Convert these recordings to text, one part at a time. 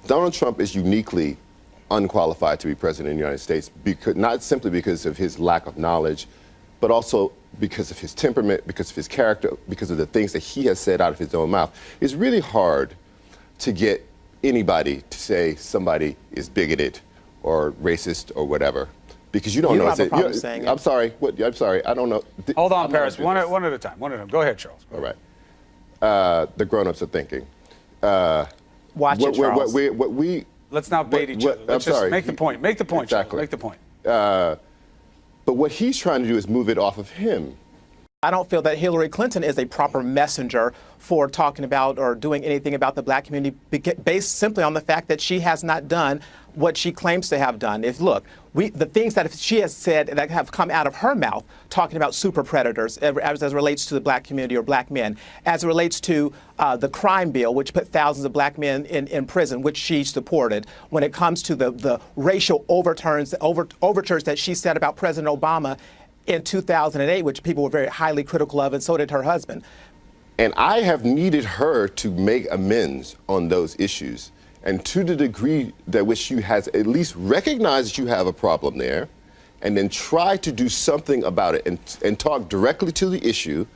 Donald Trump is uniquely unqualified to be president of the United States, because, not simply because of his lack of knowledge, but also because of his temperament, because of his character, because of the things that he has said out of his own mouth. It's really hard to get anybody to say somebody is bigoted or racist or whatever, because you don't know. I'm sorry. What? I'm sorry. I don't know. Hold on, Paris. One at a time. One at a time. Go ahead, Charles. All right. The grown-ups are thinking. Watch it, Charles. Let's not bait each other. Let's just make the point. Make the point, exactly. Charles. Make the point. But what he's trying to do is move it off of him. I don't feel that Hillary Clinton is a proper messenger for talking about or doing anything about the black community based simply on the fact that she has not done what she claims to have done. The things that she has said that have come out of her mouth, talking about super predators as it relates to the black community or black men, as it relates to the crime bill, which put thousands of black men in prison, which she supported, when it comes to the racial overtures that she said about President Obama in 2008, which people were very highly critical of, and so did her husband. And I have needed her to make amends on those issues. And to the degree that which she has at least recognized that you have a problem there, and then try to do something about it and talk directly to the issue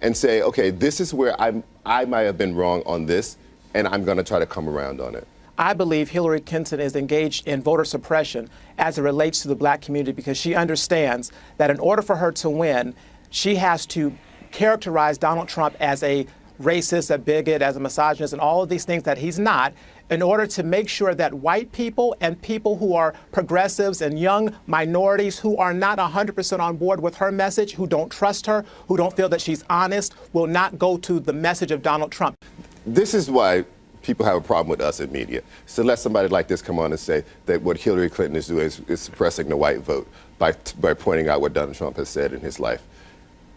and say, okay, this is where I might have been wrong on this, and I'm going to try to come around on it. I believe Hillary Clinton is engaged in voter suppression as it relates to the black community, because she understands that in order for her to win, she has to characterize Donald Trump as a racist, a bigot, as a misogynist, and all of these things that he's not, in order to make sure that white people and people who are progressives and young minorities who are not 100% on board with her message, who don't trust her, who don't feel that she's honest, will not go to the message of Donald Trump. This is why people have a problem with us in media. So let somebody like this come on and say that what Hillary Clinton is doing is suppressing the white vote by pointing out what Donald Trump has said in his life.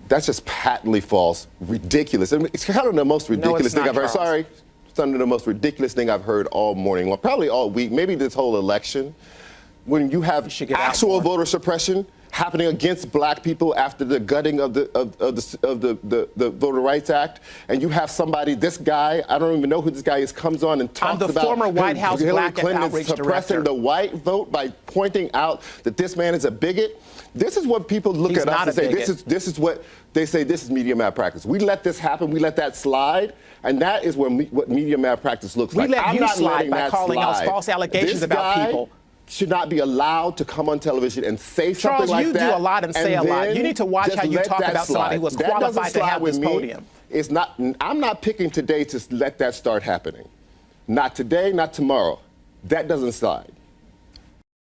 That's just patently false, ridiculous. I mean, it's kind of the most ridiculous thing I've heard. Sorry. It's under the most ridiculous thing I've heard all morning, well, probably all week, maybe this whole election. When you have actual voter suppression happening against black people after the gutting of the Voter Rights Act, and you have somebody, this guy, I don't even know who this guy is, comes on and talks about former White House Hillary Black and Clinton Outreach suppressing the white vote by pointing out that this man is a bigot. This is what people look at us and say, this is what they say, this is media malpractice. We let this happen, we let that slide, and that is what media malpractice looks like. We let you slide by calling out slide. false allegations about people. Should not be allowed to come on television and say something like that. Charles, you do a lot and say a lot. You need to watch how you talk about somebody who was qualified to have this podium. It's not. I'm not picking today to let that start happening. Not today, not tomorrow. That doesn't slide.